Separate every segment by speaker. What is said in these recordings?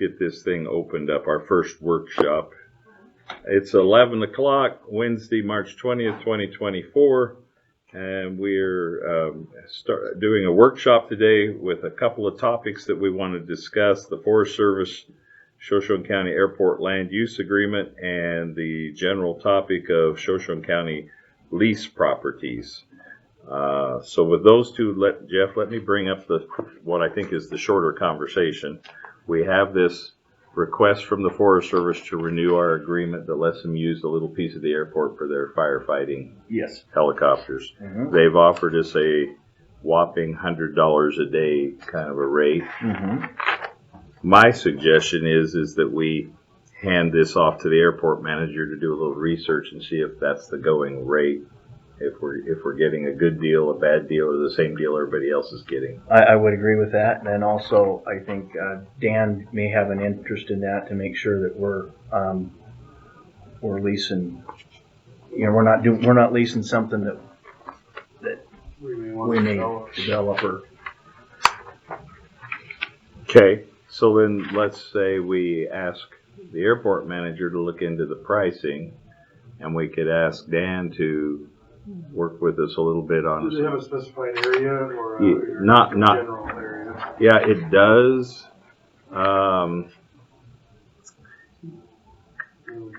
Speaker 1: get this thing opened up, our first workshop. It's 11 o'clock, Wednesday, March 20th, 2024, and we're doing a workshop today with a couple of topics that we want to discuss: the Forest Service Shoshone County Airport Land Use Agreement and the general topic of Shoshone County lease properties. So with those two, let me bring up what I think is the shorter conversation. We have this request from the Forest Service to renew our agreement that lets them use a little piece of the airport for their firefighting helicopters. Mm-hmm. They've offered us a whopping $100 a day kind of a rate. Mm-hmm. My suggestion is that we hand this off to the airport manager to do a little research and see if that's the going rate. If we're getting a good deal, a bad deal, or the same deal everybody else is getting.
Speaker 2: I would agree with that, and also I think Dan may have an interest in that to make sure that we're leasing. You know, we're not leasing something that we may develop. Or
Speaker 1: okay, so then let's say we ask the airport manager to look into the pricing, and we could ask Dan to work with us a little bit on.
Speaker 3: Does it have a specified area or
Speaker 1: not
Speaker 3: general area?
Speaker 1: Yeah, it does.
Speaker 3: Kind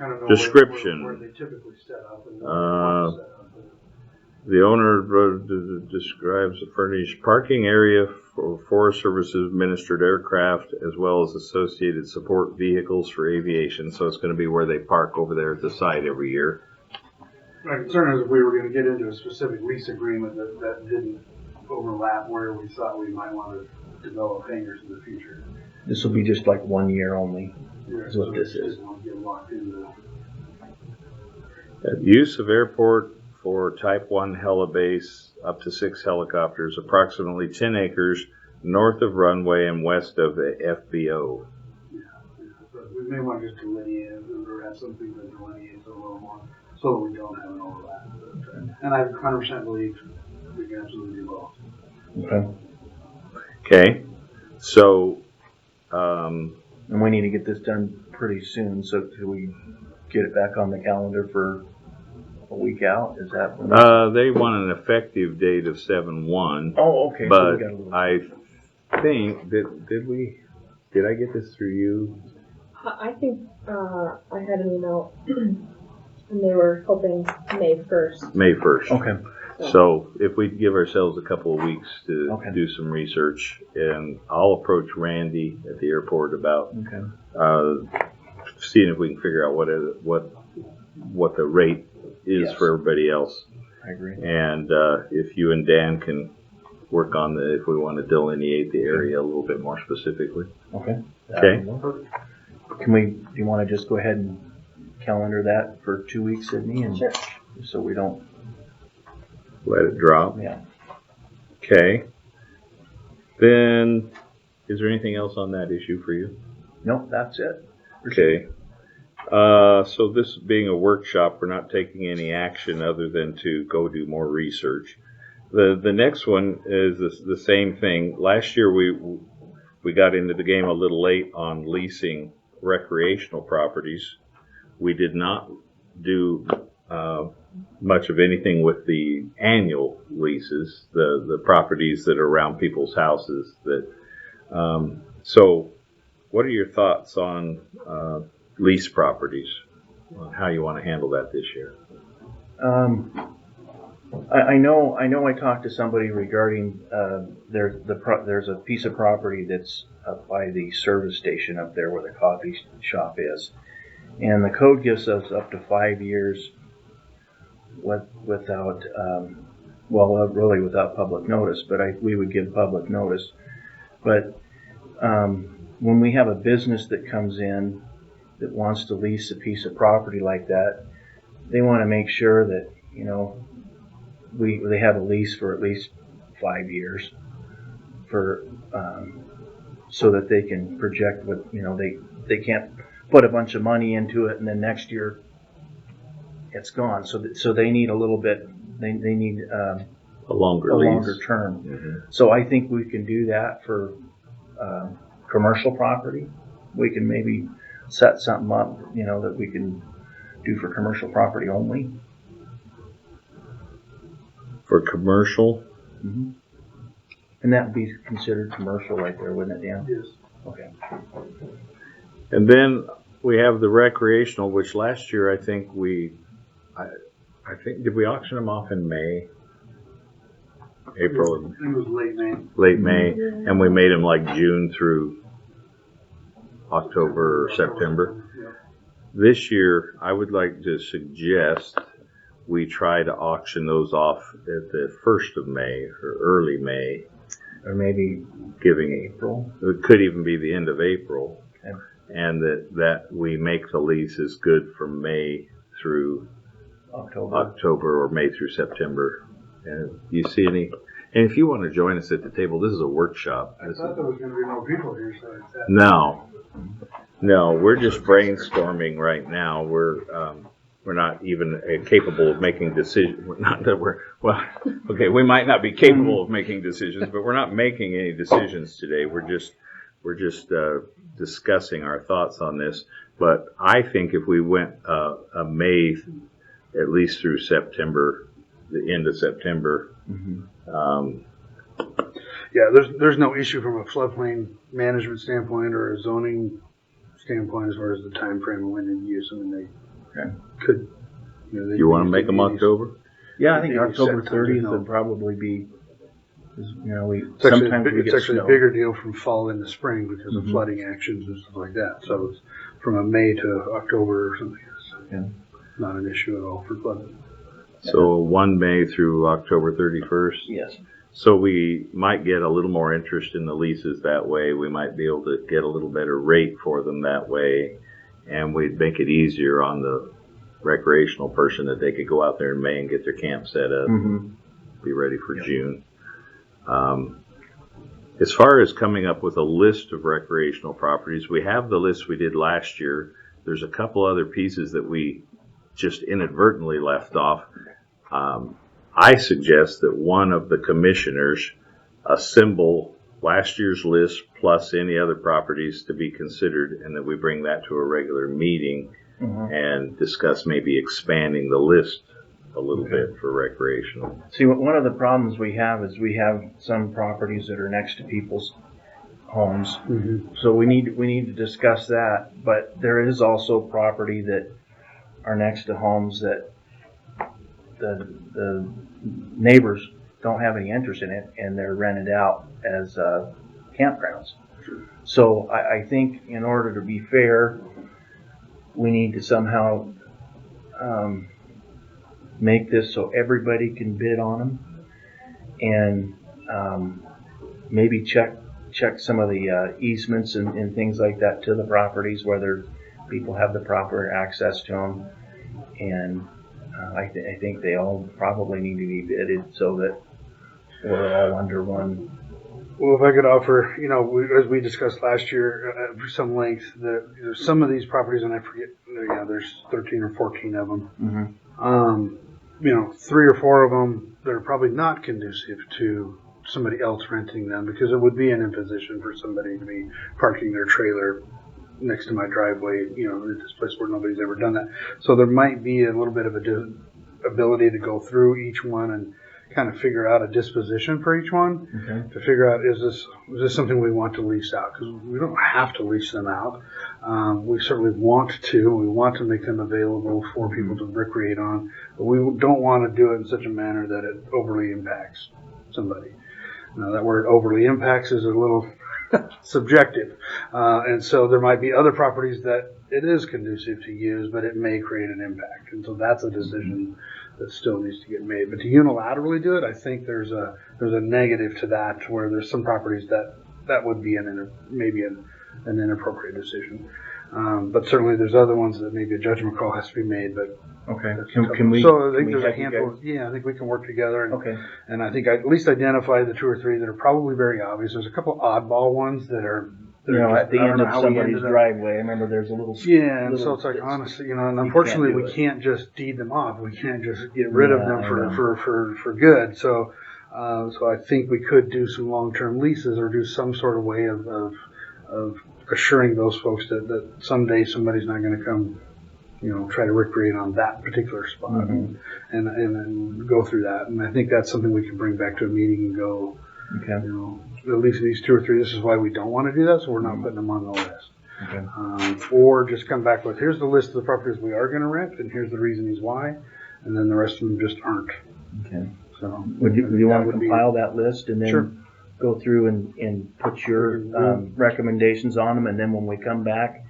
Speaker 3: of know
Speaker 1: Description.
Speaker 3: where they typically set up. And
Speaker 1: the owner describes a furnished parking area for Forest Service administered aircraft as well as associated support vehicles for aviation. So it's going to be where they park over there at the site every year.
Speaker 3: My concern is if we were going to get into a specific lease agreement that didn't overlap where we thought we might want to develop hangars in the future.
Speaker 2: This will be just like 1 year only.
Speaker 3: Yeah,
Speaker 2: is what this is.
Speaker 3: Get locked into.
Speaker 1: Use of airport for Type 1 helibase, up to 6 helicopters, approximately 10 acres north of runway and west of the FBO.
Speaker 3: Yeah, but we may want to just delineate it or have something that delineates a little more, so that we don't have an overlap. And I 100% believe we can absolutely do both.
Speaker 1: Okay. So,
Speaker 2: and we need to get this done pretty soon, so can we get it back on the calendar for a week out? Is that when
Speaker 1: they want an effective date of 7/1.
Speaker 2: Oh, okay.
Speaker 1: But
Speaker 2: so we got a little
Speaker 1: I think, did I get this through you?
Speaker 4: I think I had an email, and they were hoping May 1st.
Speaker 1: May 1st.
Speaker 2: Okay.
Speaker 1: So if we give ourselves a couple of weeks to
Speaker 2: Okay.
Speaker 1: do some research, and I'll approach Randy at the airport about seeing if we can figure out what the rate is for everybody else.
Speaker 2: I agree.
Speaker 1: And if you and Dan can work on if we want to delineate the area a little bit more specifically.
Speaker 2: Okay.
Speaker 1: Okay.
Speaker 2: Do you want to just go ahead and calendar that for 2 weeks, Sydney? And
Speaker 4: sure.
Speaker 2: So we don't
Speaker 1: let it drop.
Speaker 2: Yeah.
Speaker 1: Okay. Then, is there anything else on that issue for you?
Speaker 2: No, that's it.
Speaker 1: Okay. So this being a workshop, we're not taking any action other than to go do more research. The next one is the same thing. Last year we got into the game a little late on leasing recreational properties. We did not do much of anything with the annual leases, the properties that are around people's houses. So what are your thoughts on lease properties, on how you want to handle that this year?
Speaker 2: I know I talked to somebody regarding there's a piece of property that's up by the service station up there where the coffee shop is, and the code gives us up to 5 years without really without public notice, but we would give public notice. But when we have a business that comes in that wants to lease a piece of property like that, they want to make sure that, you know, they have a lease for at least 5 years for so that they can project what, you know, they can't put a bunch of money into it and then next year it's gone. So they need a little bit. They need a
Speaker 1: longer lease.
Speaker 2: Longer term.
Speaker 1: Mm-hmm.
Speaker 2: So I think we can do that for commercial property. we can maybe set something up, you know, that we can do for commercial property only.
Speaker 1: For commercial,
Speaker 2: Mm-hmm. And that would be considered commercial right there, wouldn't it, Dan?
Speaker 3: Yes.
Speaker 2: Okay.
Speaker 1: and then we have the recreational, which last year I think I think, did we auction them off in May? April,
Speaker 3: I think it was late May.
Speaker 1: late May,
Speaker 4: Yeah.
Speaker 1: and we made them like June through October or September.
Speaker 3: Yeah.
Speaker 1: This year, I would like to suggest we try to auction those off at the 1st of May or early May,
Speaker 2: Or maybe
Speaker 1: giving
Speaker 2: April.
Speaker 1: it could even be the end of April,
Speaker 2: Okay.
Speaker 1: and that we make the leases good from May through October or May through September. And you see any? And if you want to join us at the table, this is a workshop.
Speaker 3: I thought there was going to be more people here, so it's that.
Speaker 1: No, we're just brainstorming right now. We're not even capable of making decisions. Not that we might not be capable of making decisions, but we're not making any decisions today. We're just discussing our thoughts on this. But I think if we went a May, at least through September, the end of September.
Speaker 2: Mm-hmm.
Speaker 3: Yeah, there's no issue from a floodplain management standpoint or a zoning standpoint as far as the time frame of when they use them, and they could.
Speaker 1: You want to make them October?
Speaker 2: Yeah, I think
Speaker 3: Maybe
Speaker 2: October
Speaker 3: September,
Speaker 2: 30th
Speaker 3: no.
Speaker 2: would probably be. You know,
Speaker 3: It's actually,
Speaker 2: sometimes we
Speaker 3: it's
Speaker 2: get
Speaker 3: actually
Speaker 2: snow.
Speaker 3: a bigger deal from fall into spring because of
Speaker 2: Mhm.
Speaker 3: flooding actions and stuff like that. So it's from a May to October or something. It's
Speaker 2: Yeah.
Speaker 3: not an issue at all for flooding.
Speaker 1: So 1 May through October 31st.
Speaker 2: Yes.
Speaker 1: So we might get a little more interest in the leases that way. We might be able to get a little better rate for them that way, and we'd make it easier on the recreational person that they could go out there in May and get their camp set up,
Speaker 2: Mm-hmm.
Speaker 1: be ready for June. As far as coming up with a list of recreational properties, we have the list we did last year. There's a couple other pieces that we just inadvertently left off. I suggest that one of the commissioners assemble last year's list plus any other properties to be considered, and that we bring that to a regular meeting
Speaker 2: Mm-hmm.
Speaker 1: and discuss maybe expanding the list a little bit for recreational.
Speaker 2: See, one of the problems we have is we have some properties that are next to people's homes.
Speaker 3: Mm-hmm.
Speaker 2: So we need to discuss that. But there is also property that are next to homes that the neighbors don't have any interest in it, and they're rented out as campgrounds. So I think in order to be fair, we need to somehow make this so everybody can bid on them, and maybe check some of the easements and things like that to the properties, whether people have the proper access to them. And I think they all probably need to be bidded so that we're all under one.
Speaker 3: Well, if I could offer, as we discussed last year for some length, some of these properties, and I forget, there's 13 or 14 of them.
Speaker 2: Mm-hmm.
Speaker 3: 3 or 4 of them that are probably not conducive to somebody else renting them, because it would be an imposition for somebody to be parking their trailer next to my driveway, at this place where nobody's ever done that. So there might be a little bit of ability to go through each one and kind of figure out a disposition for each one.
Speaker 2: Okay.
Speaker 3: To figure out, is this something we want to lease out? Because we don't have to lease them out. We certainly want to. We want to make them available for people to recreate on, but we don't want to do it in such a manner that it overly impacts somebody. Now, that word overly impacts is a little subjective, and so there might be other properties that it is conducive to use, but it may create an impact, and so that's a decision that still needs to get made. But to unilaterally do it, I think there's a negative to that, where there's some properties that would be maybe an inappropriate decision. But certainly there's other ones that maybe a judgment call has to be made. But
Speaker 2: Okay. Can we?
Speaker 3: So I think
Speaker 2: can we
Speaker 3: there's a
Speaker 2: have you
Speaker 3: handful.
Speaker 2: guys-
Speaker 3: Yeah, I think we can work together. And,
Speaker 2: Okay.
Speaker 3: and I think I at least identify the 2 or 3 that are probably very obvious. There's a couple oddball ones that are.
Speaker 2: At the
Speaker 3: I don't
Speaker 2: end
Speaker 3: know
Speaker 2: of
Speaker 3: how we
Speaker 2: somebody's
Speaker 3: ended up-
Speaker 2: driveway, I remember there's a little.
Speaker 3: Yeah, and so
Speaker 2: little
Speaker 3: it's like,
Speaker 2: bits.
Speaker 3: honestly, and
Speaker 2: You
Speaker 3: unfortunately
Speaker 2: can't do
Speaker 3: we
Speaker 2: it.
Speaker 3: can't just deed them off. We can't just get rid of
Speaker 2: Yeah,
Speaker 3: them
Speaker 2: I know.
Speaker 3: for good. So I think we could do some long-term leases or do some sort of way of assuring those folks that someday somebody's not going to come, try to recreate on that particular spot,
Speaker 2: Mhm.
Speaker 3: and then go through that. And I think that's something we can bring back to a meeting and go,
Speaker 2: Okay.
Speaker 3: at least these 2 or 3. This is why we don't want to do that, so we're not putting them on the list.
Speaker 2: Okay.
Speaker 3: Or just come back with, here's the list of the properties we are going to rent, and here's the reasons why, and then the rest of them just aren't.
Speaker 2: Okay.
Speaker 3: So
Speaker 2: Would you want to
Speaker 3: would be-
Speaker 2: compile that list and then
Speaker 3: Sure.
Speaker 2: go through and put your recommendations on them, and then when we come back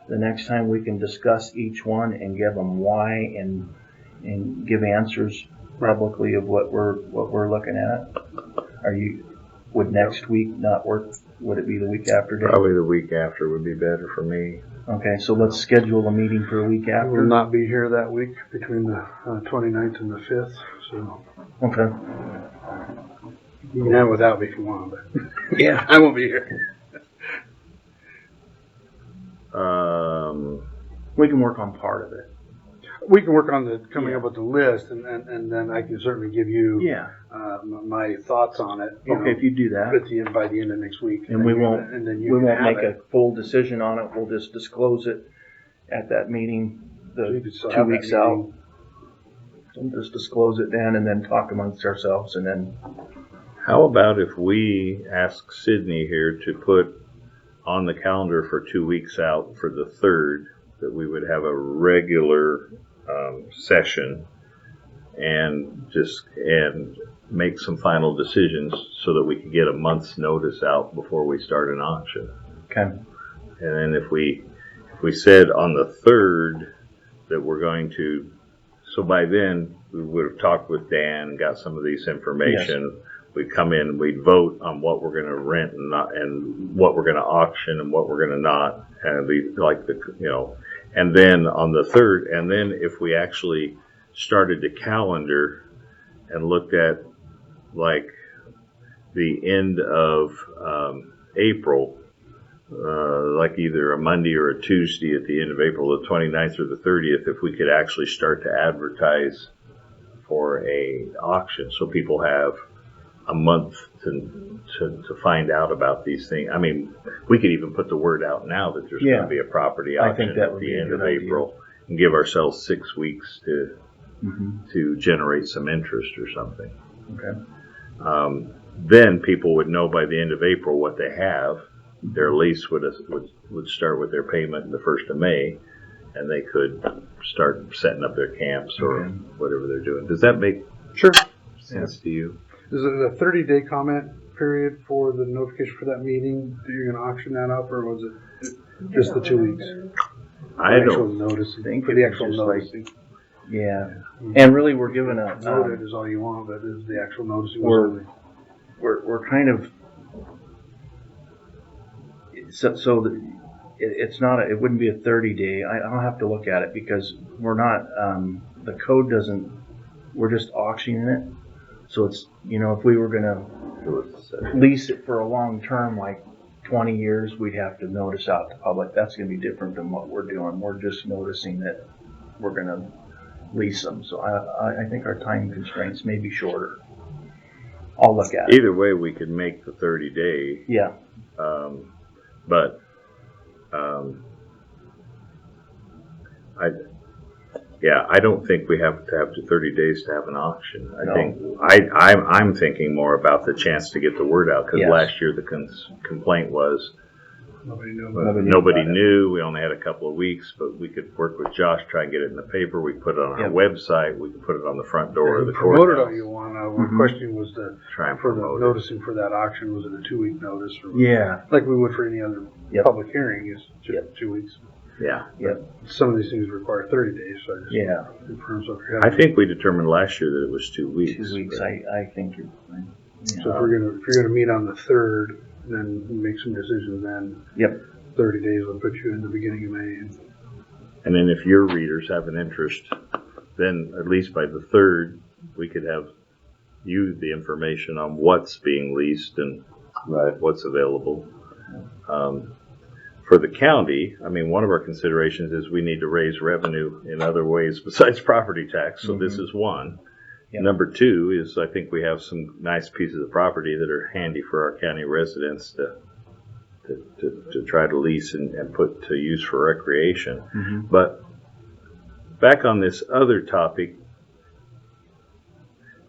Speaker 2: the next time, we can discuss each one and give them why and give answers publicly of what we're looking at? Would next week not work? Would it be the week after? Dave?
Speaker 1: Probably the week after would be better for me.
Speaker 2: Okay, so let's schedule a meeting for a week
Speaker 3: I will
Speaker 2: after.
Speaker 3: not be here that week between the 29th and the 5th, so
Speaker 2: Okay.
Speaker 3: you can have it without me if you want, but
Speaker 2: Yeah.
Speaker 3: I won't be here.
Speaker 2: We can work on part of it.
Speaker 3: We can work on coming
Speaker 2: Yeah.
Speaker 3: up with the list, and then I can certainly give you
Speaker 2: Yeah.
Speaker 3: my thoughts on it.
Speaker 2: Okay, if you do that.
Speaker 3: By the end of next week,
Speaker 2: And we won't
Speaker 3: you can have
Speaker 2: make
Speaker 3: it.
Speaker 2: a full decision on it. We'll just disclose it at that meeting,
Speaker 3: So you
Speaker 2: the
Speaker 3: could still
Speaker 2: 2
Speaker 3: have that
Speaker 2: weeks out.
Speaker 3: meeting.
Speaker 2: We'll just disclose it then and then talk amongst ourselves and then,
Speaker 1: How about if we ask Sydney here to put on the calendar for 2 weeks out for the 3rd, that we would have a regular session and make some final decisions so that we could get a month's notice out before we start an auction.
Speaker 2: okay,
Speaker 1: And then if we said on the 3rd that we're going to, so by then we would have talked with Dan, got some of these information. We'd come in, we'd vote on what we're going to rent and not, and what we're going to auction and what we're going to not, and and then on the 3rd, and then if we actually started the calendar and looked at like the end of April, like either a Monday or a Tuesday at the end of April, the 29th or the 30th, if we could actually start to advertise for a auction so people have a month to find out about these things. I mean, we could even put the word out now that there's going to be a property
Speaker 2: I
Speaker 1: auction
Speaker 2: think that
Speaker 1: at
Speaker 2: would
Speaker 1: the
Speaker 2: be a
Speaker 1: end of
Speaker 2: good idea.
Speaker 1: April and give ourselves 6 weeks
Speaker 2: Mhm.
Speaker 1: to generate some interest or something.
Speaker 2: Okay.
Speaker 1: Then people would know by the end of April what they have. Their lease would start with their payment the 1st of May, and they could start setting up their camps or
Speaker 2: Okay.
Speaker 1: whatever they're doing. Does that make
Speaker 3: Sure.
Speaker 1: sense to you?
Speaker 3: Is it a 30-day comment period for the notification for that meeting that you're going to auction that up, or was it just the 2 weeks?
Speaker 1: I
Speaker 3: The actual
Speaker 1: don't
Speaker 3: noticing.
Speaker 2: think
Speaker 3: For
Speaker 2: it
Speaker 3: the
Speaker 2: was
Speaker 3: actual
Speaker 2: just like-
Speaker 3: noticing.
Speaker 2: Yeah. And really, we're giving
Speaker 3: Noted is all you want, but is the actual noticing was
Speaker 2: We're-
Speaker 3: only.
Speaker 2: we're kind of, so that it's not, it wouldn't be a 30-day. I'll have to look at it because we're not, the code doesn't, we're just auctioning it. So it's, if we were gonna lease it for a long term, like 20 years, we'd have to notice out to public. That's gonna be different than what we're doing. We're just noticing that we're gonna lease them. So I think our time constraints may be shorter. I'll look at it.
Speaker 1: Either way, we could make the 30-day,
Speaker 2: Yeah.
Speaker 1: but I don't think we have to have 30 days to have an auction. I
Speaker 2: No.
Speaker 1: think I'm thinking more about the chance to get the word out because
Speaker 2: Yes.
Speaker 1: last year the complaint was
Speaker 3: Nobody knew
Speaker 2: Nobody
Speaker 3: about
Speaker 2: knew
Speaker 1: nobody
Speaker 2: about it.
Speaker 1: knew. We only had a couple of weeks, but we could work with Josh, try and get it in the paper. We could put it on our
Speaker 2: Yep.
Speaker 1: website. We could put it on the front door of the
Speaker 3: promoted all
Speaker 1: courthouse.
Speaker 3: you want. Our
Speaker 2: Mhm.
Speaker 3: question was
Speaker 1: Try and
Speaker 3: for the
Speaker 1: promote it.
Speaker 3: noticing for that auction, was it a 2-week notice? Or
Speaker 2: Yeah.
Speaker 3: like we would for any other
Speaker 2: Yep.
Speaker 3: public hearing, is just
Speaker 2: Yep.
Speaker 3: 2 weeks.
Speaker 1: Yeah.
Speaker 3: Some of these things require 30 days, so I just
Speaker 2: Yeah.
Speaker 3: confirm. So if you're
Speaker 1: I
Speaker 3: having,
Speaker 1: think we determined last year that it was 2 weeks.
Speaker 2: 2 weeks.
Speaker 1: but-
Speaker 2: I think you're fine.
Speaker 3: so if you're gonna meet on the 3rd, then make some decisions then.
Speaker 2: Yep.
Speaker 3: 30 days will put you in the beginning of May.
Speaker 1: And then if your readers have an interest, then at least by the 3rd, we could have you the information on what's being leased and what's available. For the county, I mean, one of our considerations is we need to raise revenue in other ways besides property tax. So this is one.
Speaker 2: Yep.
Speaker 1: Number 2 is I think we have some nice pieces of property that are handy for our county residents to to try to lease and put to use for recreation.
Speaker 2: Mhm.
Speaker 1: But back on this other topic,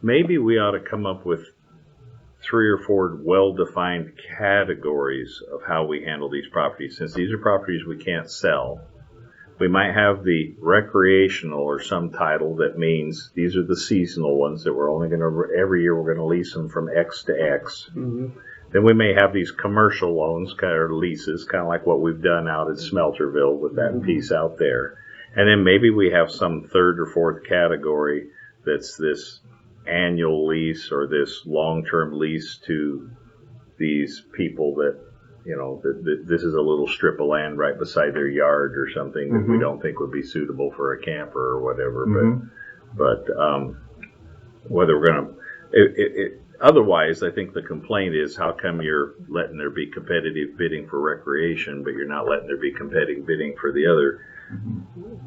Speaker 1: maybe we ought to come up with 3 or 4 well-defined categories of how we handle these properties. Since these are properties we can't sell, we might have the recreational or some title that means these are the seasonal ones that we're only going to, every year we're going to lease them from X to X.
Speaker 3: Mm-hmm.
Speaker 1: Then we may have these commercial loans, kind of leases, kind of like what we've done out at Smelterville with that piece out there. And then maybe we have some 3rd or 4th category that's this annual lease or this long-term lease to these people that, you know, that this is a little strip of land right beside their yard or something that we don't think would be suitable for a camper or whatever. But whether we're going to, otherwise, I think the complaint is how come you're letting there be competitive bidding for recreation, but you're not letting there be competitive bidding for the other.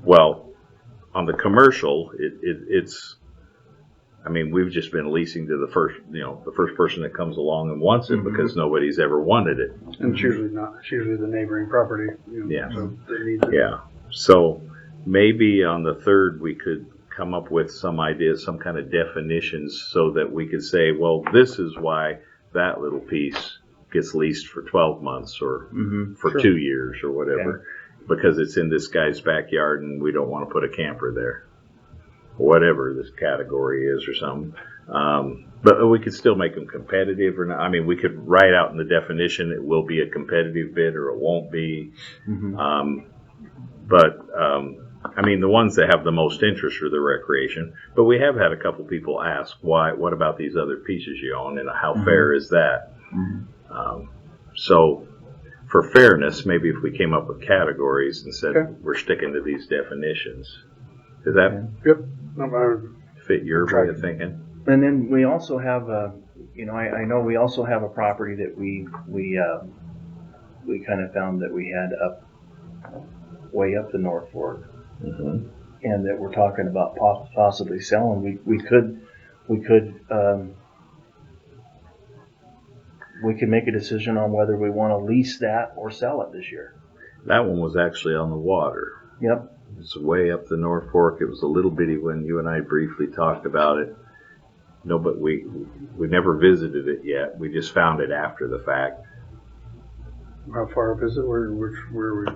Speaker 1: Well, on the commercial, it's, I mean, we've just been leasing to the first person that comes along and wants it because nobody's ever wanted it.
Speaker 3: And it's usually not. It's usually the neighboring property. You know,
Speaker 1: Yeah.
Speaker 3: So they need it.
Speaker 1: Yeah. So maybe on the 3rd we could come up with some ideas, some kind of definitions so that we could say, well, this is why that little piece gets leased for 12 months or for 2 years or whatever, because it's in this guy's backyard and we don't want to put a camper there. Whatever this category is or something. But we could still make them competitive or not. I mean, we could write out in the definition it will be a competitive bid or it won't be. I mean, the ones that have the most interest are the recreation. But we have had a couple people ask, what about these other pieces you own and how fair is that? So for fairness, maybe if we came up with categories and said we're sticking to these definitions. Does that fit your way of thinking?
Speaker 2: And then we also have I know we also have a property that we kind of found that we had way up the North Fork, and that we're talking about possibly selling. We could make a decision on whether we want to lease that or sell it this year.
Speaker 1: That one was actually on the water.
Speaker 2: Yep.
Speaker 1: It's way up the North Fork. It was a little bitty when you and I briefly talked about it. No, but we never visited it yet. We just found it after the fact.
Speaker 3: How far up is it? Where are we?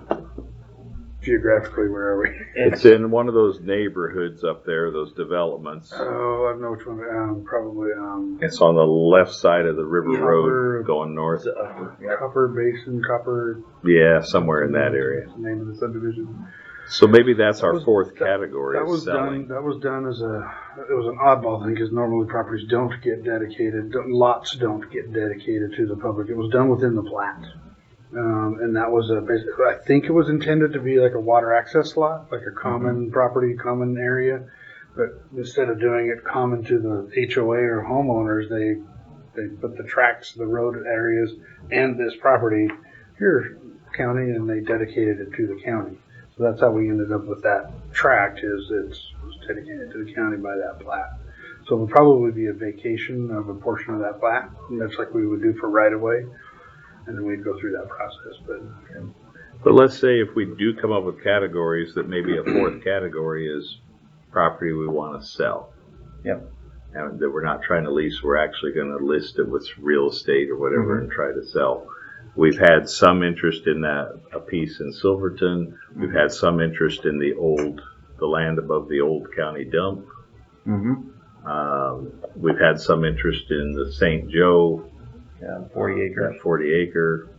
Speaker 3: Geographically, where are we?
Speaker 1: It's in one of those neighborhoods up there, those developments.
Speaker 3: Oh, I know which one. Probably.
Speaker 1: It's on the left side of the river road going north.
Speaker 3: Copper Basin,
Speaker 1: Yeah, somewhere in that area.
Speaker 3: That's the name of the subdivision.
Speaker 1: So maybe that's our 4th category.
Speaker 3: That was
Speaker 1: selling.
Speaker 3: done. That was done as it was an oddball thing because normally properties don't get dedicated. Lots don't get dedicated to the public. It was done within the plat, and that was basically. I think it was intended to be like a water access lot, like a common property, common area. But instead of doing it common to the HOA or homeowners, they put the tracks, the road areas, and this property here, county, and they dedicated it to the county. So that's how we ended up with that tract, is it was dedicated to the county by that plat. So it would probably be a vacation of a portion of that plat, and that's like we would do for right of way, and then we'd go through that process.
Speaker 1: But let's say if we do come up with categories, that maybe a 4th category is property we want to sell.
Speaker 2: Yep.
Speaker 1: And that we're not trying to lease, we're actually going to list it with real estate or whatever and try to sell. We've had some interest in a piece in Silverton. We've had some interest in the land above the old county dump. We've had some interest in the St. Joe.
Speaker 2: 40 acre.
Speaker 1: That 40 acre.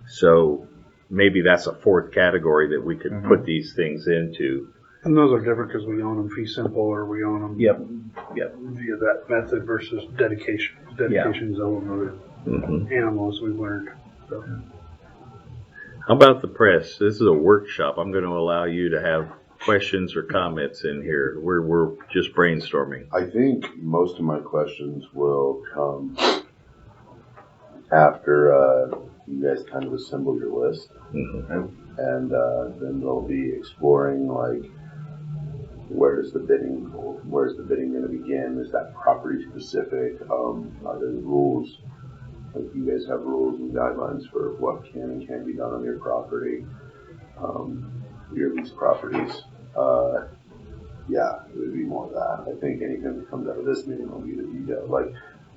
Speaker 1: So maybe that's a 4th category that we could put these things into.
Speaker 3: And those are different because we own them fee simple or we own them via that method versus dedication. Dedication is a whole other animal, as we've learned. So.
Speaker 1: How about the press? This is a workshop. I'm going to allow you to have questions or comments in here. We're just brainstorming.
Speaker 5: I think most of my questions will come after you guys kind of assemble your list, and then they'll be exploring like where's the bidding going to begin? Is that property specific? Are there rules? like you guys have rules and guidelines for what can and can't be done on your property, your lease properties. Yeah, it would be more of that. I think anything that comes out of this meeting will be that you guys, like,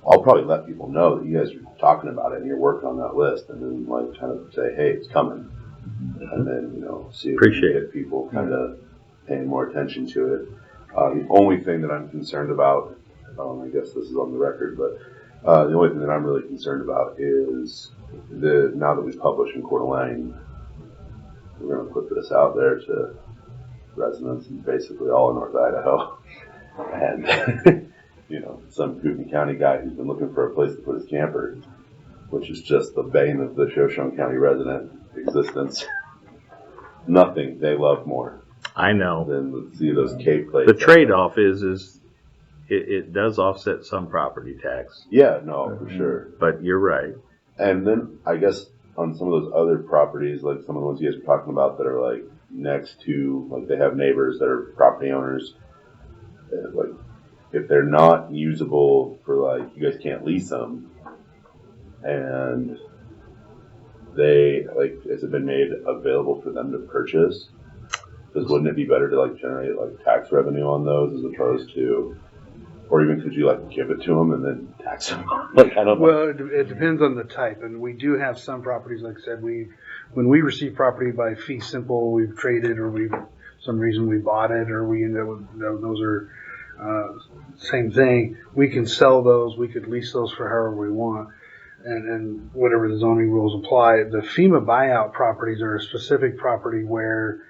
Speaker 5: I'll probably let people know that you guys are talking about it and you're working on that list, and then like kind of say, hey, it's coming, and then see if
Speaker 1: Appreciate
Speaker 5: we can get people kind of paying more attention to it. The only thing that I'm concerned about, I guess this is on the record, but the only thing that I'm really concerned about is now that we've published in Coeur d'Alene, we're going to put this out there to residents in basically all of North Idaho, and some Kootenai County guy who's been looking for a place to put his camper, which is just the bane of the Shoshone County resident existence. Nothing they love more
Speaker 1: I know.
Speaker 5: than to see those cave plates.
Speaker 1: The trade-off is it does offset some property tax,
Speaker 5: Yeah, no, for sure.
Speaker 1: but you're right.
Speaker 5: And then I guess on some of those other properties, like some of the ones you guys were talking about that are like next to, like they have neighbors that are property owners, like if they're not usable for, like, you guys can't lease them, and they, like, has it been made available for them to purchase? Because wouldn't it be better to like generate like tax revenue on those as opposed to, or even could you like give it to them and then tax them? Like, I don't know.
Speaker 3: Well, it depends on the type, and we do have some properties. Like I said, when we receive property by fee simple, we've traded, or some reason we bought it, or we ended up with those are same thing. We can sell those. We could lease those for however we want, and whatever the zoning rules apply. The FEMA buyout properties are a specific property where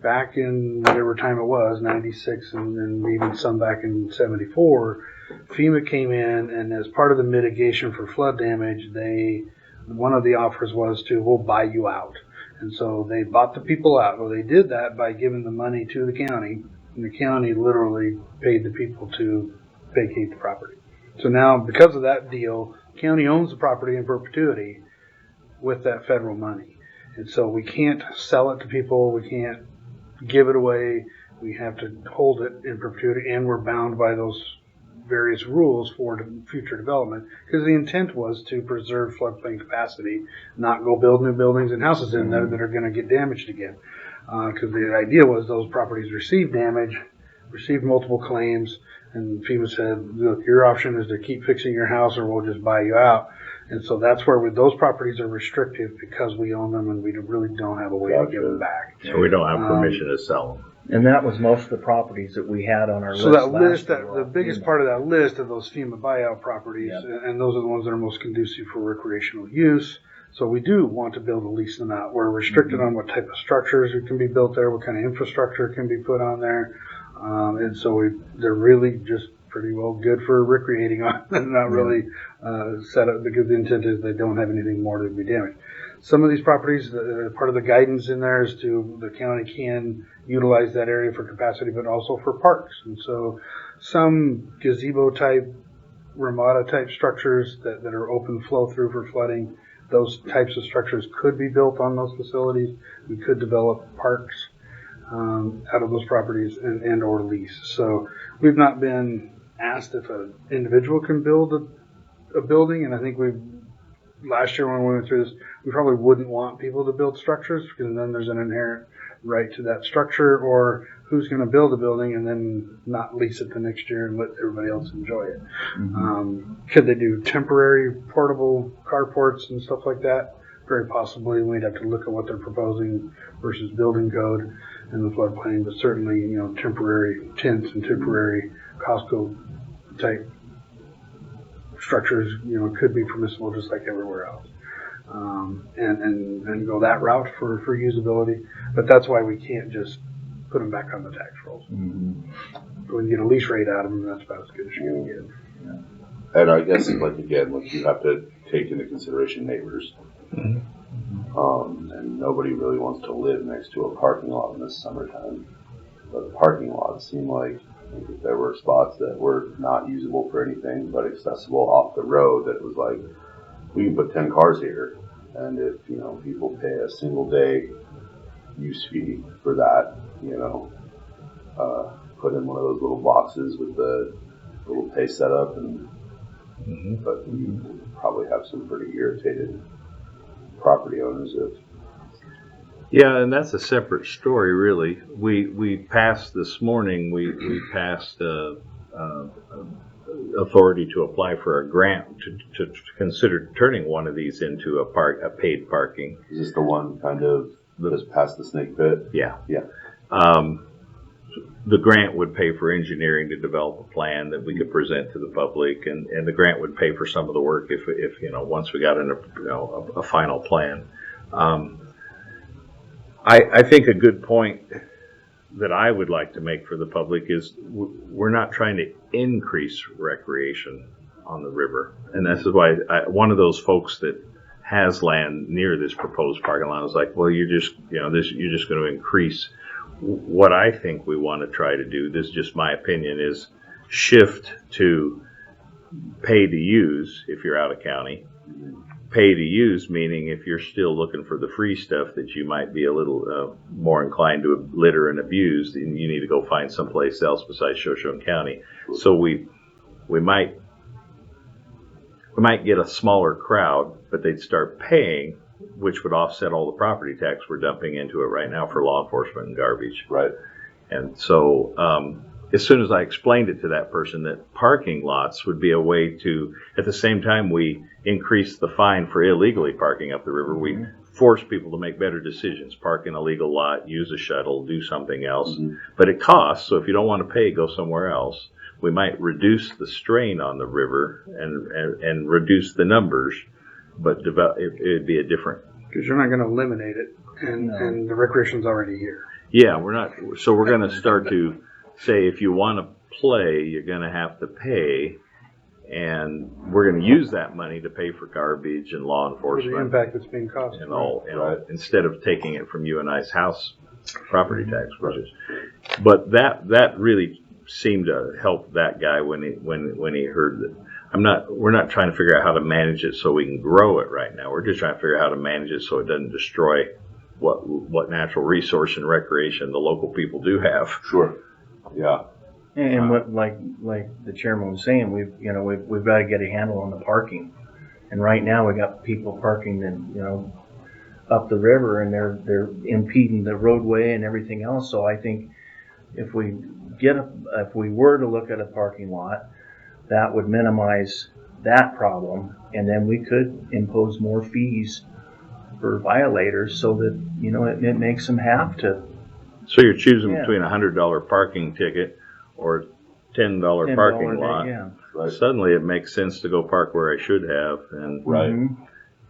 Speaker 3: back in whatever time it was, 96, and even some back in 74, FEMA came in, and as part of the mitigation for flood damage, one of the offers was we'll buy you out. And so they bought the people out. Well, they did that by giving the money to the county, and the county literally paid the people to vacate the property. So now, because of that deal, the county owns the property in perpetuity with that federal money. And so we can't sell it to people. We can't give it away. We have to hold it in perpetuity, and we're bound by those various rules for future development, because the intent was to preserve floodplain capacity, not go build new buildings and houses in there that are going to get damaged again. Because the idea was those properties received damage, received multiple claims, and FEMA said, look, your option is to keep fixing your house or we'll just buy you out. And so that's where those properties are restricted because we own them and we really don't have a way to give them back.
Speaker 1: So we don't have permission to sell them.
Speaker 2: And that was most of the properties that we had on our list.
Speaker 3: So that list,
Speaker 2: last year.
Speaker 3: the biggest part of that list of those FEMA buyout properties,
Speaker 2: Yep.
Speaker 3: and those are the ones that are most conducive for recreational use. So we do want to build and lease them out. We're restricted on what type of structures can be built there, what kind of infrastructure can be put on there. And so they're really just pretty well good for recreating on, and not really set up, because the intent is they don't have anything more to be damaged. Some of these properties, part of the guidance in there is the county can utilize that area for capacity, but also for parks. And so some gazebo type, ramada type structures that are open flow through for flooding, those types of structures could be built on those facilities. We could develop parks out of those properties and or lease. So we've not been asked if an individual can build a building, and I think last year when we went through this, we probably wouldn't want people to build structures, because then there's an inherent right to that structure, or who's going to build a building and then not lease it the next year and let everybody else enjoy it. Could they do temporary portable carports and stuff like that? Very possibly. We'd have to look at what they're proposing versus building code and the floodplain, but certainly, temporary tents and temporary Costco type structures, could be permissible just like everywhere else. And go that route for usability. But that's why we can't just put them back on the tax rolls. If we can get a lease rate out of them, that's about as good as you're going to get.
Speaker 5: And I guess, you have to take into consideration neighbors. And nobody really wants to live next to a parking lot in the summertime. But the parking lots seem like if there were spots that were not usable for anything but accessible off the road, that it was like, we can put 10 cars here. And if, people pay a single day use fee for that, put in one of those little boxes with the little pay setup and
Speaker 1: Mhm.
Speaker 5: but we probably have some pretty irritated property owners if
Speaker 1: Yeah, and that's a separate story, really. We passed this morning. We passed authority to apply for a grant to consider turning one of these into a paid parking.
Speaker 5: is this the one kind of that is past the snake pit?
Speaker 1: Yeah.
Speaker 5: Yeah.
Speaker 1: The grant would pay for engineering to develop a plan that we could present to the public, and the grant would pay for some of the work if once we got a final plan. I think a good point that I would like to make for the public is we're not trying to increase recreation on the river, and this is why one of those folks that has land near this proposed parking lot is like, well, you're just going to increase. What I think we want to try to do, this is just my opinion, is shift to pay to use if you're out of county. Pay to use meaning if you're still looking for the free stuff that you might be a little more inclined to litter and abuse, then you need to go find someplace else besides Shoshone County. So we might get a smaller crowd, but they'd start paying, which would offset all the property tax we're dumping into it right now for law enforcement and garbage.
Speaker 5: Right.
Speaker 1: And so as soon as I explained it to that person that parking lots would be a way to, at the same time we increase the fine for illegally parking up the river, we force people to make better decisions, park in a legal lot, use a shuttle, do something else. Mm-hmm. But it costs, so if you don't want to pay, go somewhere else. We might reduce the strain on the river and reduce the numbers, but it'd be a different.
Speaker 3: Because you're not going to eliminate it, and the recreation's already here.
Speaker 1: Yeah, we're not. So we're going to start to say if you want to play, you're going to have to pay, and we're going to use that money to pay for garbage and law enforcement.
Speaker 3: For the impact that's being caused.
Speaker 1: And all, instead of taking it from you and I's house property tax, but that really seemed to help that guy when he heard that. We're not trying to figure out how to manage it so we can grow it right now. We're just trying to figure out how to manage it so it doesn't destroy what natural resource and recreation the local people do have.
Speaker 5: Sure. Yeah.
Speaker 2: And what like the chairman was saying, we've got to get a handle on the parking. And right now we got people parking up the river, and they're impeding the roadway and everything else. So I think if we were to look at a parking lot, that would minimize that problem, and then we could impose more fees for violators so that it makes them have to.
Speaker 1: So you're choosing between $100 parking ticket or $10 parking lot.
Speaker 2: Yeah.
Speaker 5: Right.
Speaker 1: Suddenly it makes sense to go park where I should have, and
Speaker 5: right.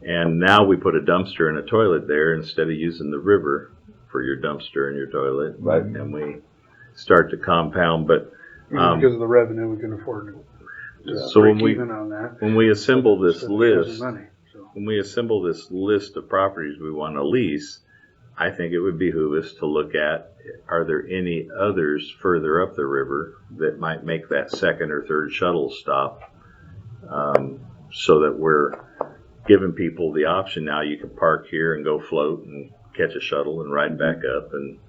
Speaker 1: And now we put a dumpster and a toilet there instead of using the river for your dumpster and your toilet.
Speaker 5: Right.
Speaker 1: And we start to compound, but
Speaker 3: because of the revenue, we can afford to.
Speaker 1: So
Speaker 3: when
Speaker 1: we assemble this list,
Speaker 3: money,
Speaker 1: when we assemble this list of properties we want to lease, I think it would behoove us to look at, are there any others further up the river that might make that second or third shuttle stop, so that we're giving people the option. Now you can park here and go float and catch a shuttle and ride back up, and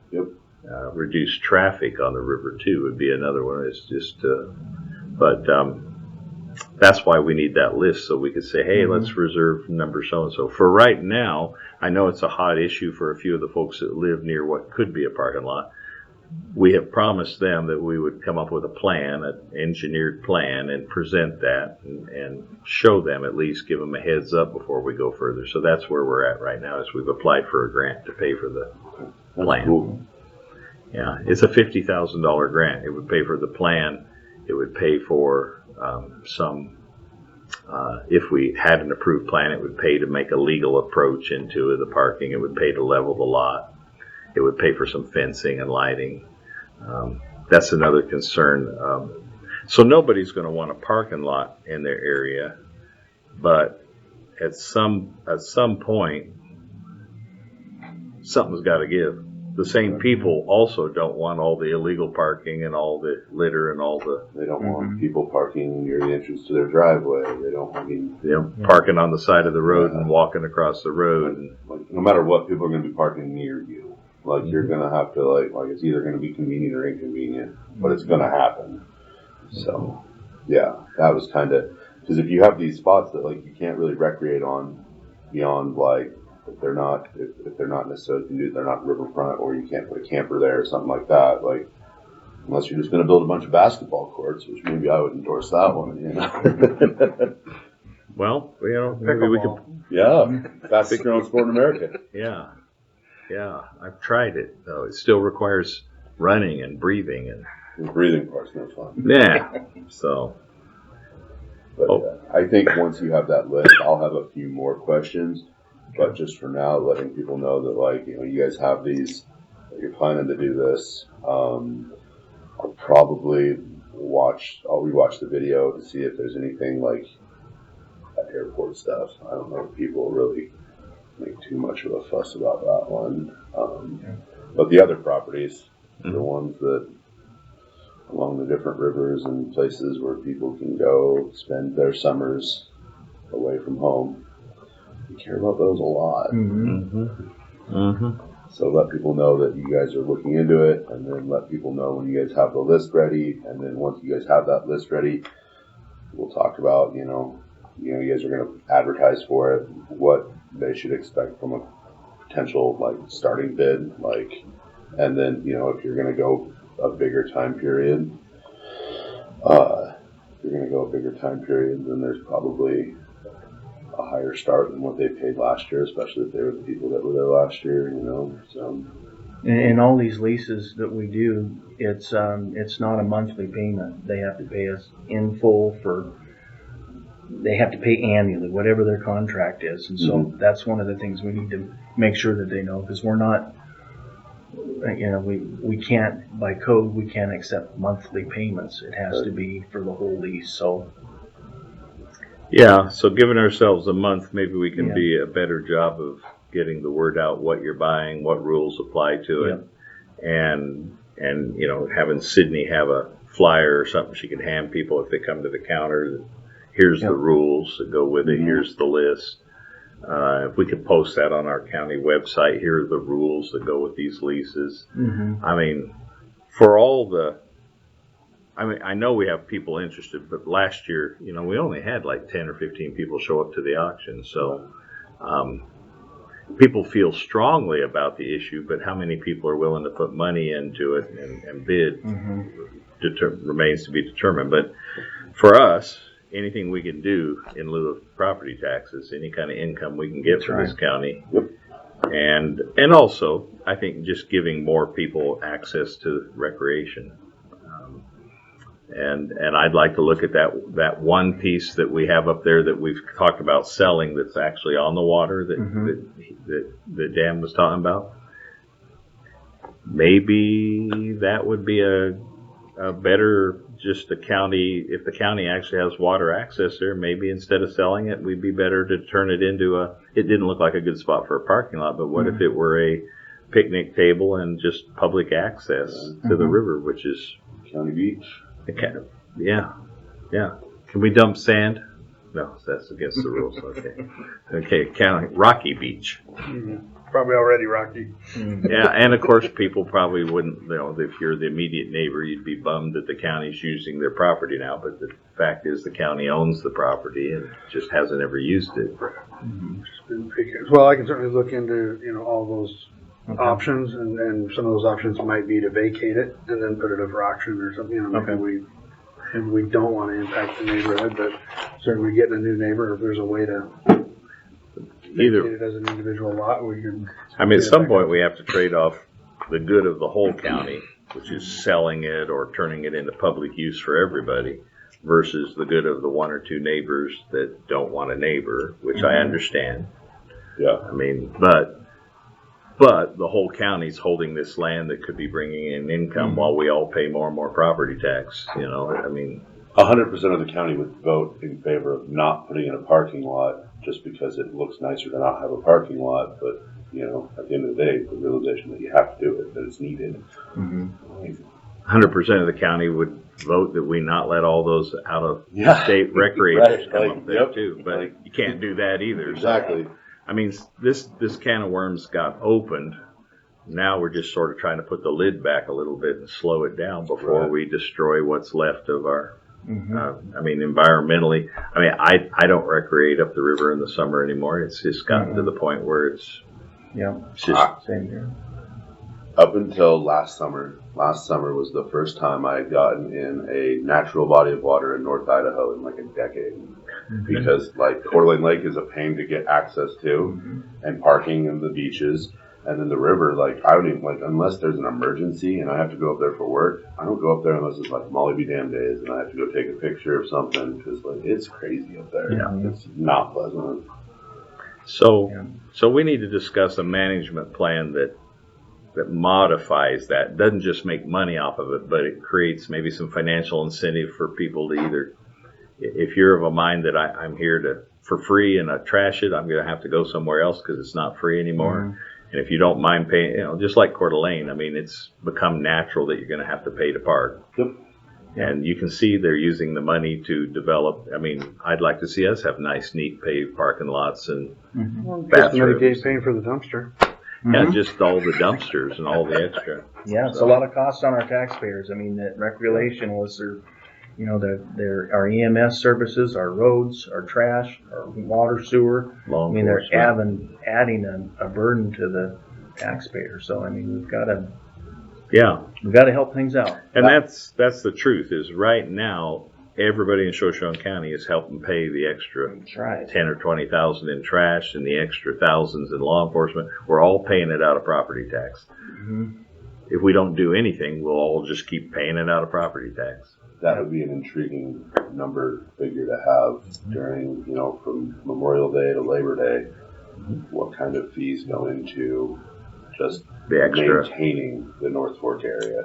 Speaker 1: reduce traffic on the river too would be another one. It's just, but that's why we need that list, so we could say, hey, let's reserve number so-and-so. For right now, I know it's a hot issue for a few of the folks that live near what could be a parking lot. We have promised them that we would come up with a plan, an engineered plan, and present that and show them, at least give them a heads up before we go further. So that's where we're at right now, is we've applied for a grant to pay for the plan.
Speaker 5: Cool.
Speaker 1: Yeah, it's a $50,000 grant. It would pay for the plan. It would pay for if we had an approved plan, it would pay to make a legal approach into the parking. It would pay to level the lot. It would pay for some fencing and lighting. That's another concern. So nobody's going to want a parking lot in their area, but at some point, something's got to give. The same people also don't want all the illegal parking and all the litter and all the.
Speaker 5: They don't want people parking near the entrance to their driveway. They don't want
Speaker 1: parking on the side of the road and walking across the road.
Speaker 5: Like, no matter what, people are going to be parking near you. Like you're going to have to like it's either going to be convenient or inconvenient, but it's going to happen. So yeah, that was kind of Because if you have these spots that like you can't really recreate on beyond like if they're not necessarily they're not riverfront or you can't put a camper there or something like that, like unless you're just going to build a bunch of basketball courts, which maybe I would endorse that one. You know.
Speaker 1: Well, maybe we could.
Speaker 5: Yeah, fastest growing sport in America.
Speaker 1: Yeah, I've tried it though. It still requires running and breathing and
Speaker 5: The breathing part's no fun.
Speaker 1: yeah. So,
Speaker 5: But I think once you have that list, I'll have a few more questions. But just for now, letting people know that like you guys have these, that you're planning to do this. I'll probably I'll rewatch the video to see if there's anything like that airport stuff. I don't know if people really make too much of a fuss about that one. But the other properties, the ones that along the different rivers and places where people can go spend their summers away from home, we care about those a lot. So let people know that you guys are looking into it, and then let people know when you guys have the list ready. And then once you guys have that list ready, we'll talk about, you guys are going to advertise for it, what they should expect from a potential like starting bid, like, and then, if you're going to go a bigger time period, then there's probably a higher start than what they paid last year, especially if they were the people that were there last year, so.
Speaker 2: In all these leases that we do, it's not a monthly payment. They have to pay us in full they have to pay annually, whatever their contract is. And so that's one of the things we need to make sure that they know, because we're not, we can't, by code, we can't accept monthly payments. It has to be for the whole lease. So.
Speaker 1: Yeah, so giving ourselves a month, maybe we can be a better job of getting the word out, what you're buying, what rules apply to it, and having Sydney have a flyer or something she can hand people if they come to the counter. Here's the rules that go with it. Here's the list. If we could post that on our county website, here are the rules that go with these leases. I mean, I know we have people interested, but last year, we only had like 10 or 15 people show up to the auction. So people feel strongly about the issue, but how many people are willing to put money into it and bid remains to be determined. But for us, anything we can do in lieu of property taxes, any kind of income we can get from this county. And also, I think just giving more people access to recreation. And I'd like to look at that one piece that we have up there that we've talked about selling that's actually on the water that Dan was talking about. Maybe that would be a better, just a county, if the county actually has water access there, maybe instead of selling it, we'd be better to turn it into it didn't look like a good spot for a parking lot, but what if it were a picnic table and just public access to the river, which is
Speaker 5: County Beach.
Speaker 1: Yeah. Can we dump sand? No, that's against the rules. Okay. County Rocky Beach.
Speaker 3: Probably already rocky.
Speaker 1: Yeah, and of course people probably wouldn't. If you're the immediate neighbor, you'd be bummed that the county's using their property now. But the fact is, the county owns the property and just hasn't ever used it.
Speaker 3: Well, I can certainly look into all those options, and some of those options might be to vacate it and then put it up for auction or something. Maybe we don't want to impact the neighborhood, but certainly getting a new neighbor, if there's a way to vacate it as an individual lot, we can.
Speaker 1: At some point we have to trade off the good of the whole county, which is selling it or turning it into public use for everybody, versus the good of the one or two neighbors that don't want a neighbor, which I understand.
Speaker 5: Yeah.
Speaker 1: But the whole county's holding this land that could be bringing in income while we all pay more and more property tax.
Speaker 5: 100% of the county would vote in favor of not putting in a parking lot just because it looks nicer to not have a parking lot. But, at the end of the day, the realization that you have to do it, that it's needed.
Speaker 1: 100% of the county would vote that we not let all those out-of-state recreators come up there too. But you can't do that either.
Speaker 5: Exactly.
Speaker 1: So. This can of worms got opened. Now we're just sort of trying to put the lid back a little bit and slow it down before we destroy what's left of our I mean, environmentally, I mean, I don't recreate up the river in the summer anymore. It's just gotten to the point where it's just
Speaker 2: Same here.
Speaker 5: Up until last summer was the first time I had gotten in a natural body of water in North Idaho in like a decade. Because like Coeur d'Alene Lake is a pain to get access to, and parking in the beaches, and then the river. Like I don't even like unless there's an emergency and I have to go up there for work. I don't go up there unless it's like Molly be damn days and I have to go take a picture of something because like it's crazy up there. It's not pleasant.
Speaker 1: So we need to discuss a management plan that modifies that. Doesn't just make money off of it, but it creates maybe some financial incentive for people to either, if you're of a mind that I'm here for free and I trash it, I'm going to have to go somewhere else because it's not free anymore. And if you don't mind paying, just like Coeur d'Alene, I mean, it's become natural that you're going to have to pay to park. And you can see they're using the money to develop. I mean, I'd like to see us have nice, neat paved parking lots and bathrooms.
Speaker 3: Just paying for the dumpster.
Speaker 1: Yeah, just all the dumpsters and all the extra.
Speaker 2: Yeah, it's a lot of cost on our taxpayers. I mean, that recreation was their our EMS services, our roads, our trash, our water, sewer.
Speaker 1: Law
Speaker 2: I mean, they're
Speaker 1: enforcement.
Speaker 2: adding a burden to the taxpayer. So I mean, we've got to help things out.
Speaker 1: And that's the truth. Is right now everybody in Shoshone County is helping pay the extra
Speaker 2: That's right.
Speaker 1: 10 or 20,000 in trash and the extra thousands in law enforcement. We're all paying it out of property tax. If we don't do anything, we'll all just keep paying it out of property tax.
Speaker 5: That would be an intriguing figure to have during, from Memorial Day to Labor Day. What kind of fees go into just
Speaker 1: The extra.
Speaker 5: maintaining the North Fork area?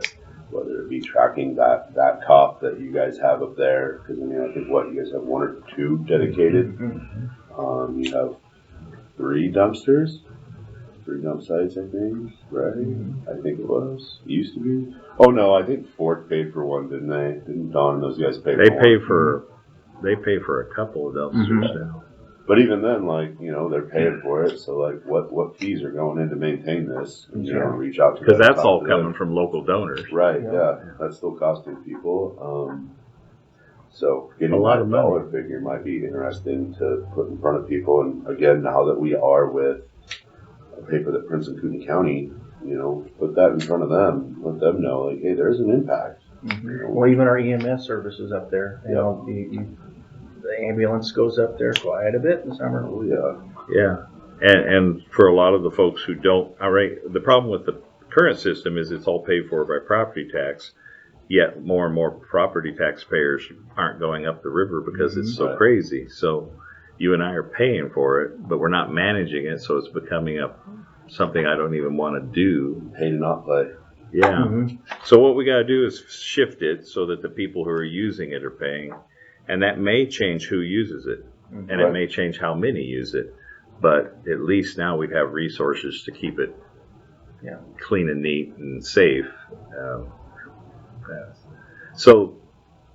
Speaker 5: Whether it be tracking that cop that you guys have up there, because I mean, I think you guys have one or two dedicated. You have 3 dumpsters, 3 dump sites, I think, right? I think it was. It used to be. Oh no, I think Fort paid for one, didn't they? Didn't Don and those guys pay?
Speaker 1: They pay for a couple of dumpsters now.
Speaker 5: But even then, they're paying for it. So, what fees are going in to maintain this? And, reach out to them.
Speaker 1: Because that's all coming from local donors.
Speaker 5: Right, yeah. That's still costing people. So, getting
Speaker 1: A lot
Speaker 5: that
Speaker 1: of money.
Speaker 5: dollar figure might be interesting to put in front of people. And again, now that we are with a paper that prints in Kootenai County, put that in front of them. Let them know, hey, there's an impact.
Speaker 2: Well, even our EMS services up there. The ambulance goes up there quite a bit in the summer.
Speaker 5: Oh, yeah.
Speaker 1: Yeah. And for a lot of the folks who don't, the problem with the current system is it's all paid for by property tax, yet more and more property taxpayers aren't going up the river because it's so crazy. So you and I are paying for it, but we're not managing it, so it's becoming something I don't even want to do.
Speaker 5: Pay to not play.
Speaker 1: Yeah. So what we got to do is shift it so that the people who are using it are paying. And that may change who uses it, and it may change how many use it. But at least now we have resources to keep it clean and neat and safe. So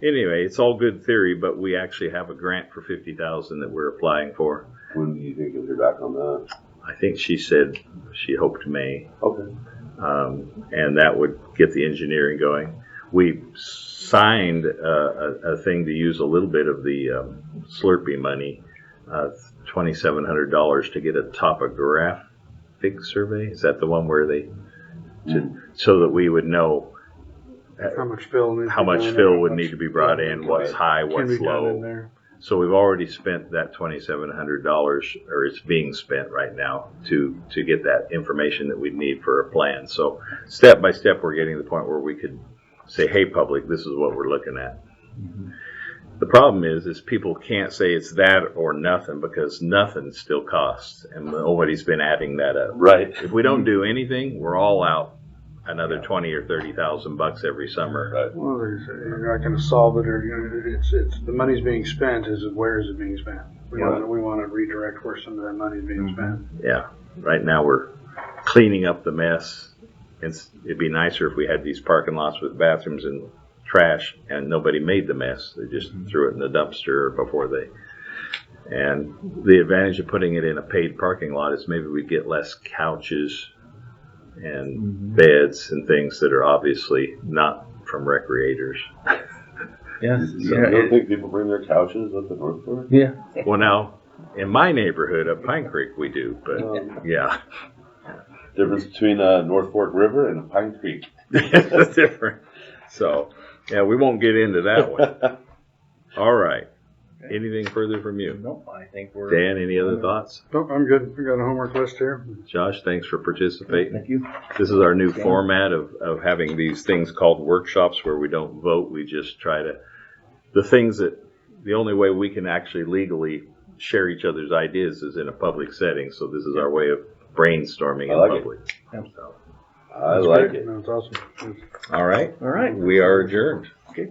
Speaker 1: anyway, it's all good theory, but we actually have a grant for $50,000 that we're applying for.
Speaker 5: When do you think you'll hear back on that?
Speaker 1: I think she said she hoped May.
Speaker 5: Okay.
Speaker 1: And that would get the engineering going. We signed a thing to use a little bit of the Slurpee money, $2,700 to get a topographic survey. Is that the one where so that we would know
Speaker 3: How much fill
Speaker 1: would need to be brought in, what's high, what's low. So we've already spent that $2,700, or it's being spent right now to get that information that we need for a plan. So step by step, we're getting to the point where we could say, hey, public, this is what we're looking at. The problem is people can't say it's that or nothing because nothing still costs, and nobody's been adding that up.
Speaker 5: Right.
Speaker 1: If we don't do anything, we're all out another $20,000 or $30,000 every summer.
Speaker 5: Right.
Speaker 3: Well, you're not going to solve it, or it's the money's being spent. Where is it being spent? We want to redirect where some of that money is being spent.
Speaker 1: Yeah. Right now we're cleaning up the mess. It'd be nicer if we had these parking lots with bathrooms and trash and nobody made the mess. They just threw it in the dumpster before and the advantage of putting it in a paid parking lot is maybe we get less couches and beds and things that are obviously not from recreators.
Speaker 2: Yeah.
Speaker 5: You don't think people bring their couches up the North Fork?
Speaker 2: Yeah.
Speaker 1: Well, now, in my neighborhood at Pine Creek, we do, but yeah,
Speaker 5: Difference between a North Fork River and a Pine Creek.
Speaker 1: it's different. So, yeah, we won't get into that one. All right. Anything further from you?
Speaker 2: Nope, I think we're.
Speaker 1: Dan, any other thoughts?
Speaker 3: Nope, I'm good. We got a homework list here.
Speaker 1: Josh, thanks for participating.
Speaker 2: Thank you.
Speaker 1: This is our new format of having these things called workshops where we don't vote. We just try to, the only way we can actually legally share each other's ideas is in a public setting. So this is our way of brainstorming
Speaker 5: I like
Speaker 1: in
Speaker 5: it.
Speaker 1: public.
Speaker 2: Yep.
Speaker 5: I
Speaker 3: That's
Speaker 5: like
Speaker 3: great.
Speaker 5: it.
Speaker 3: That's awesome.
Speaker 1: All right.
Speaker 2: All right.
Speaker 1: We are adjourned.
Speaker 2: Okay.